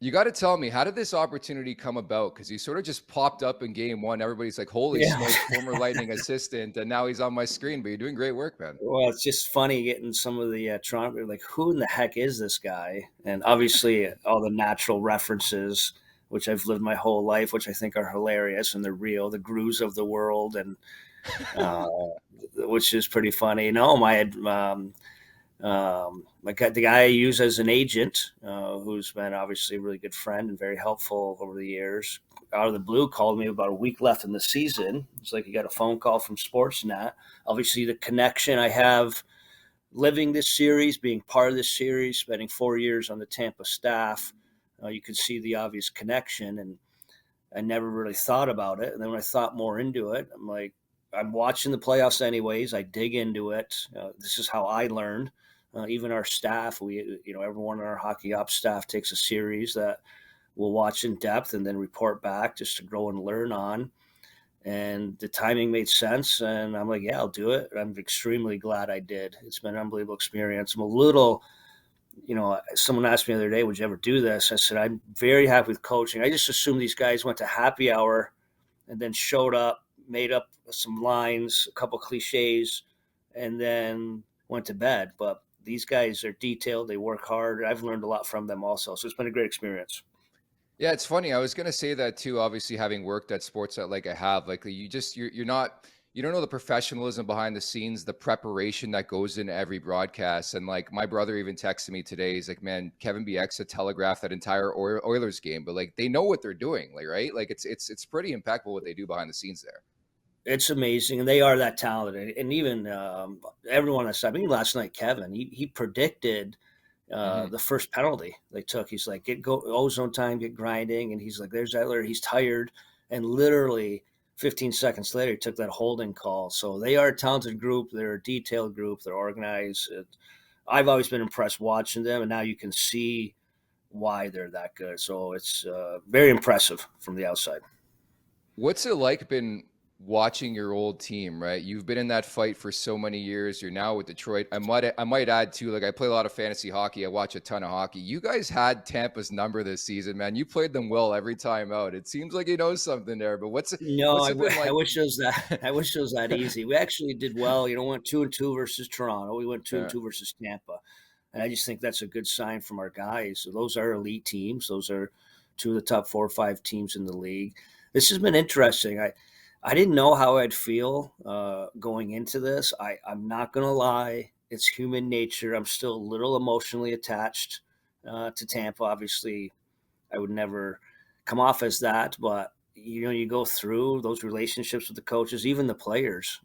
You got to tell me, how did this opportunity come about? Because he sort of just popped up in game one. Everybody's like, holy Yeah. smokes, former Lightning assistant. And now he's on my screen, but you're doing great work, man. Well, it's just funny getting some of the Toronto, like, who in the heck is this guy? And obviously, all the natural references, which I've lived my whole life, which I think are hilarious and they're real, the Gru's of the world, and uh, which is pretty funny. No, the guy I use as an agent, who's been obviously a really good friend and very helpful over the years, out of the blue called me about a week left in the season. It's like he got a phone call from Sportsnet. Obviously, the connection I have living this series, being part of this series, spending 4 years on the Tampa staff, you can see the obvious connection. And I never really thought about it. And then when I thought more into it, I'm like, I'm watching the playoffs anyways. I dig into it. This is how I learned. Even our staff, everyone on our hockey ops staff takes a series that we'll watch in depth and then report back just to grow and learn on. And the timing made sense. And I'm like, yeah, I'll do it. I'm extremely glad I did. It's been an unbelievable experience. I'm a little, someone asked me the other day, would you ever do this? I said, I'm very happy with coaching. I just assumed these guys went to happy hour and then showed up, made up some lines, a couple cliches, and then went to bed. But these guys are detailed. They work hard. I've learned a lot from them also. So it's been a great experience. Yeah, it's funny. I was gonna say that too. Obviously, having worked at Sportsnet like I have, like you're not you don't know the professionalism behind the scenes, the preparation that goes into every broadcast. And like my brother even texted me today. He's like, "Man, Kevin BX telegraphed that entire Oilers game, but like they know what they're doing, like right? Like it's pretty impeccable what they do behind the scenes there." It's amazing, and they are that talented. And even everyone I mean, last night, Kevin, he predicted Hmm. the first penalty they took. He's like, get go ozone time, get grinding, and he's like, there's Edler, he's tired, and literally 15 seconds later, he took that holding call. So they are a talented group. They're a detailed group. They're organized. I've always been impressed watching them, and now you can see why they're that good. So it's very impressive from the outside. What's it like been watching your old team, right? You've been in that fight for so many years. You're now with Detroit. I might add too, like I play a lot of fantasy hockey. I watch a ton of hockey. You guys had Tampa's number this season, man. You played them well every time out. It seems like you know something there. But No, what's it been I like? wish it was that. I wish it was that easy. We actually did well. Went 2-2 versus Toronto. We went two and Uh, two versus Tampa, and I just think that's a good sign from our guys. So those are elite teams. Those are two of the top 4 or 5 teams in the league. This has been interesting. I didn't know how I'd feel going into this. I'm not gonna lie. It's human nature. I'm still a little emotionally attached to Tampa. Obviously, I would never come off as that, but you go through those relationships with the coaches, even the players,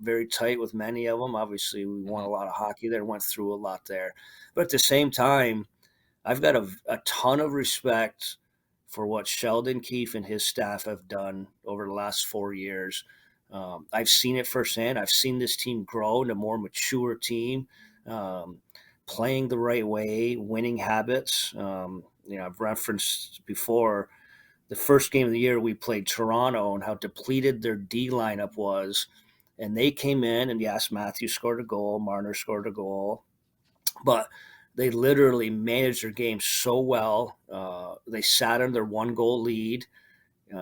very tight with many of them. Obviously, we won a mhm. lot of hockey there, went through a lot there, but at the same time, I've got a ton of respect for what Sheldon Keefe and his staff have done over the last 4 years. I've seen it firsthand. I've seen this team grow into a more mature team, um, playing the right way, winning habits. I've referenced before the first game of the year we played Toronto and how depleted their D lineup was. And they came in, and yes, Matthews scored a goal, Marner scored a goal, but they literally managed their game so well. They sat on their 1 goal lead.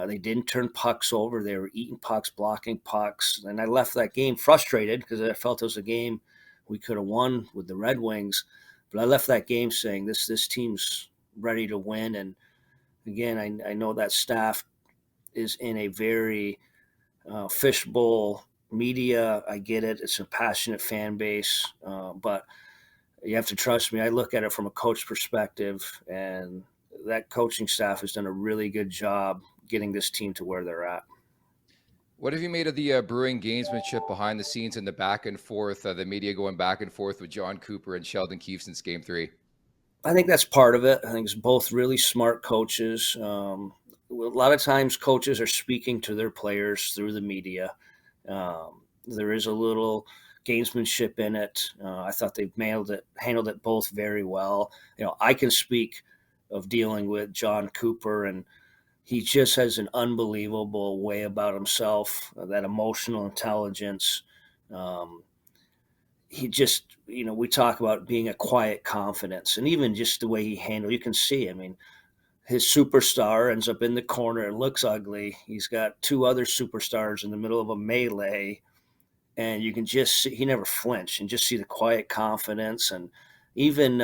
They didn't turn pucks over. They were eating pucks, blocking pucks. And I left that game frustrated because I felt it was a game we could have won with the Red Wings. But I left that game saying this team's ready to win. And again, I know that staff is in a very fishbowl media. I get it. It's a passionate fan base. But you have to trust me. I look at it from a coach perspective, and that coaching staff has done a really good job getting this team to where they're at. What have you made of the brewing gamesmanship behind the scenes and the back and forth, the media going back and forth with John Cooper and Sheldon Keefe since Game Three? I think that's part of it. I think it's both really smart coaches. A lot of times, coaches are speaking to their players through the media. There is a little gamesmanship in it. I thought they've handled it both very well. I can speak of dealing with John Cooper, and he just has an unbelievable way about himself, that emotional intelligence. Um, he just, we talk about being a quiet confidence, and even just the way he handled, you can see. I mean, his superstar ends up in the corner. It looks ugly. He's got two other superstars in the middle of a melee, and you can just see he never flinched, and just see the quiet confidence. And even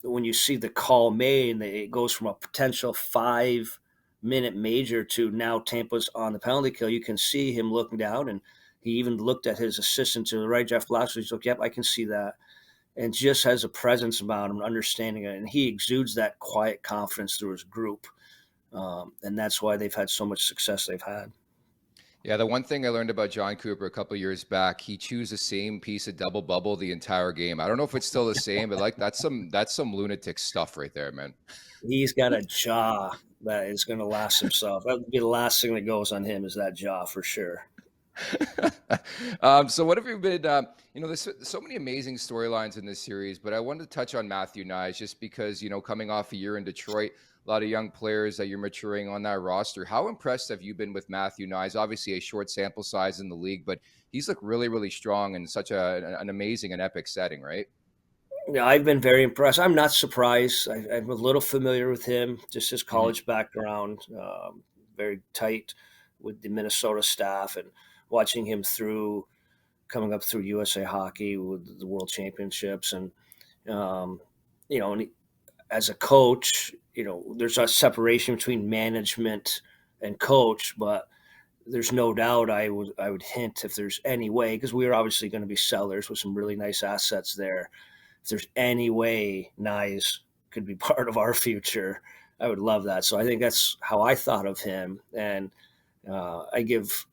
when you see the call made, and it goes from a potential 5-minute major to now Tampa's on the penalty kill, you can see him looking down, and he even looked at his assistant to the right, Jeff Blasco. He's like, "Yep, I can see that," and just has a presence about him, understanding it, and he exudes that quiet confidence through his group, and that's why they've had so much success they've had. Yeah, the one thing I learned about John Cooper a couple years back, he chews the same piece of double bubble the entire game. I don't know if it's still the same, but like that's some lunatic stuff right there, man. He's got a jaw that is going to last himself. That would be the last thing that goes on him, is that jaw for sure. So what have you been? There's so many amazing storylines in this series, but I wanted to touch on Matthew Nyes just because coming off a year in Detroit, a lot of young players that you're maturing on that roster. How impressed have you been with Matthew Nyes? Obviously, a short sample size in the league, but he's looked really, really strong in such an amazing and epic setting, right? Yeah, I've been very impressed. I'm not surprised. I'm a little familiar with him, just his Mhm. college background, very tight with the Minnesota staff, and watching him through coming up through USA Hockey with the World Championships, and um, and as a coach, there's a separation between management and coach, but there's no doubt I would hint, if there's any way, because we are obviously going to be sellers with some really nice assets there. If there's any way Nyes could be part of our future, I would love that. So I think that's how I thought of him, and I give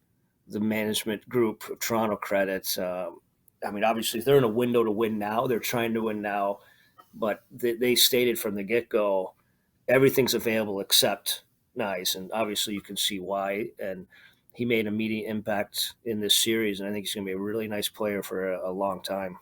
the management group of Toronto credit. I mean, obviously, they're in a window to win now. They're trying to win now, but they stated from the get go everything's available except Nyes, and obviously you can see why. And he made immediate impact in this series, and I think he's going to be a really nice player for a long time.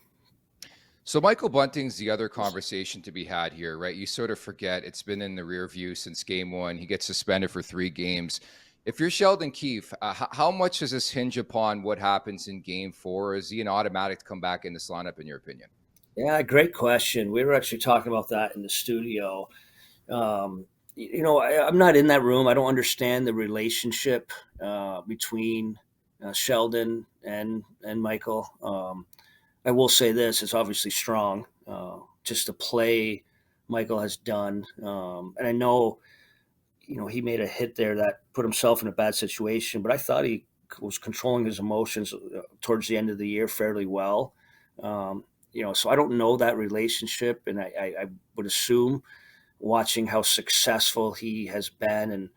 So Michael Bunting's the other conversation to be had here, right? You sort of forget it's been in the rear view since game one. He gets suspended for 3 games. If you're Sheldon Keefe, how much does this hinge upon what happens in game four? Is he an automatic to come back in this lineup, in your opinion? Yeah, great question. We were actually talking about that in the studio. I'm not in that room. I don't understand the relationship between Sheldon and Michael. I will say this: it's obviously strong. Just the play Michael has done, and I know he made a hit there that put himself in a bad situation, but I thought he was controlling his emotions towards the end of the year fairly well. So I don't know that relationship, and I would assume, watching how successful he has been and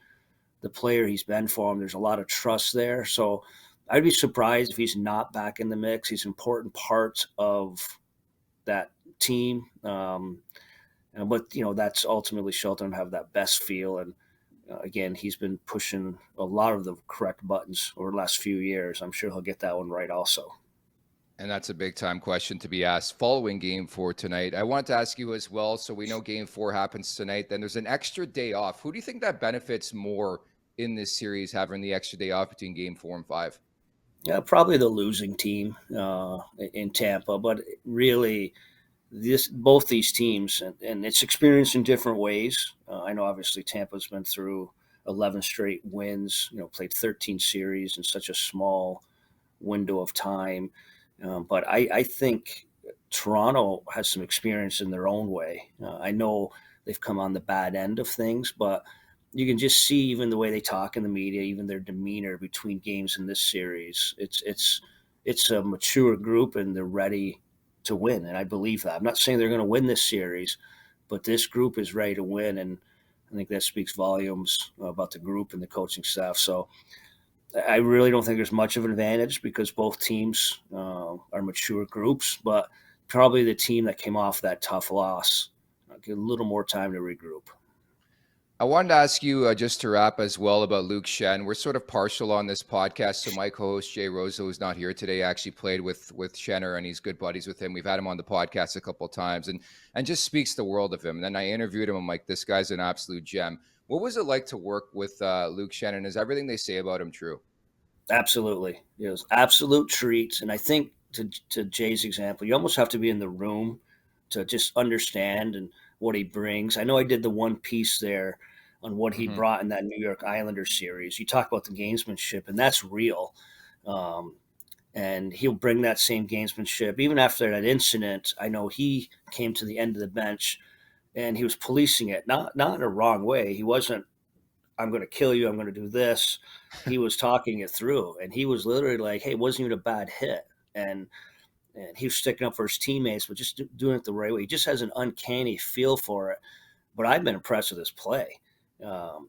the player he's been for him, there's a lot of trust there. So I'd be surprised if he's not back in the mix. He's an important part of that team. But that's ultimately Shelton have that best feel. And again, he's been pushing a lot of the correct buttons over the last few years. I'm sure he'll get that one right also. And that's a big time question to be asked following game four tonight. I want to ask you as well. So we know game four happens tonight. Then there's an extra day off. Who do you think that benefits more in this series, having the extra day off between game four and five? Yeah, probably the losing team in Tampa, but really, this both these teams, and it's experienced in different ways. I know obviously Tampa's been through 11 straight wins. Played 13 series in such a small window of time. But I think Toronto has some experience in their own way. I know they've come on the bad end of things, but you can just see even the way they talk in the media, even their demeanor between games in this series. It's a mature group, and they're ready to win, and I believe that. I'm not saying they're going to win this series, but this group is ready to win, and I think that speaks volumes about the group and the coaching staff. So I really don't think there's much of an advantage because both teams are mature groups, but probably the team that came off that tough loss get a little more time to regroup. I wanted to ask you just to wrap as well about Luke Shen. We're sort of partial on this podcast. So my co-host Jay Rosa, who's not here today, actually played with Shenner, and he's good buddies with him. We've had him on the podcast a couple of times, and just speaks the world of him. And then I interviewed him. I'm like, this guy's an absolute gem. What was it like to work with Luke Shen? And is everything they say about him true? Absolutely. It was absolute treats. And I think to Jay's example, you almost have to be in the room to just understand and what he brings. I know I did the one piece there on what he Hmm. brought in that New York Islanders series. You talk about the gamesmanship, and that's real. Um, and he'll bring that same gamesmanship. Even after that incident, I know he came to the end of the bench and he was policing it, not in a wrong way. He wasn't, I'm going to kill you, I'm going to do this. He was talking it through, and he was literally like, hey, it wasn't even a bad hit. And he was sticking up for his teammates, but just doing it the right way. He just has an uncanny feel for it. But I've been impressed with his play.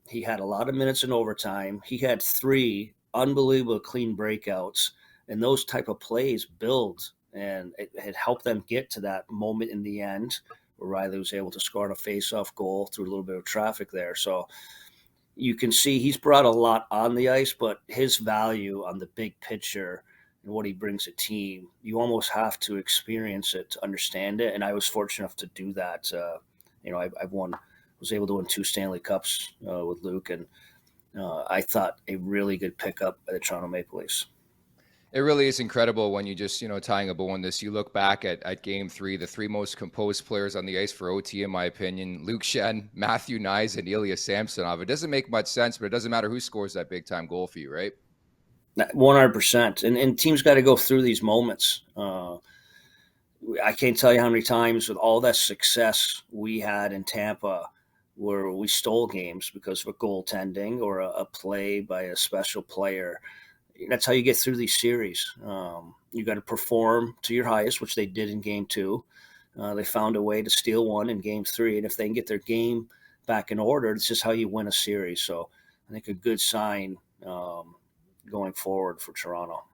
He had a lot of minutes in overtime. He had 3 unbelievable clean breakouts, and those type of plays build, and it helped them get to that moment in the end where Riley was able to score on a face-off goal through a little bit of traffic there. So you can see he's brought a lot on the ice, but his value on the big picture and what he brings a team, you almost have to experience it to understand it. And I was fortunate enough to do that. I've won, was able to win 2 Stanley Cups with Luke, and I thought a really good pickup by the Toronto Maple Leafs. It really is incredible when you just, tying a bow on this, you look back at game three, the 3 most composed players on the ice for OT, in my opinion, Luke Shen, Matthew Nyes, and Ilya Samsonov. It doesn't make much sense, but it doesn't matter who scores that big time goal for you, right? 100%. And teams got to go through these moments. I can't tell you how many times with all that success we had in Tampa where we stole games because of a goaltending or a play by a special player. That's how you get through these series. You got to perform to your highest, which they did in game 2. They found a way to steal one in game 3. And if they can get their game back in order, it's just how you win a series. So I think a good sign going forward for Toronto.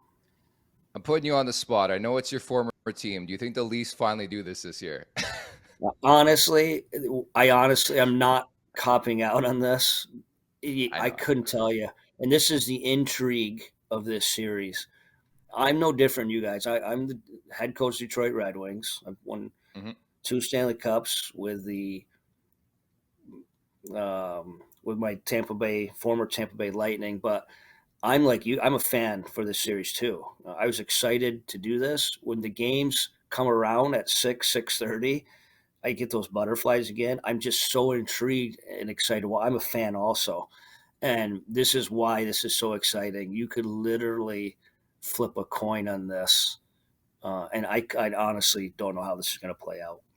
I'm putting you on the spot. I know it's your former team. Do you think the Leafs finally do this year? Honestly, I'm not copping out on this. I I know. couldn't tell you. And this is the intrigue of this series. I'm no different than you guys. I'm the head coach of Detroit Red Wings. I've won Mhm. 2 Stanley Cups with my former Tampa Bay Lightning. But I'm like you. I'm a fan for this series too. I was excited to do this when the games come around at 6:30. I get those butterflies again. I'm just so intrigued and excited. Well, I'm a fan also. And this is why this is so exciting. You could literally flip a coin on this. And I honestly don't know how this is going to play out.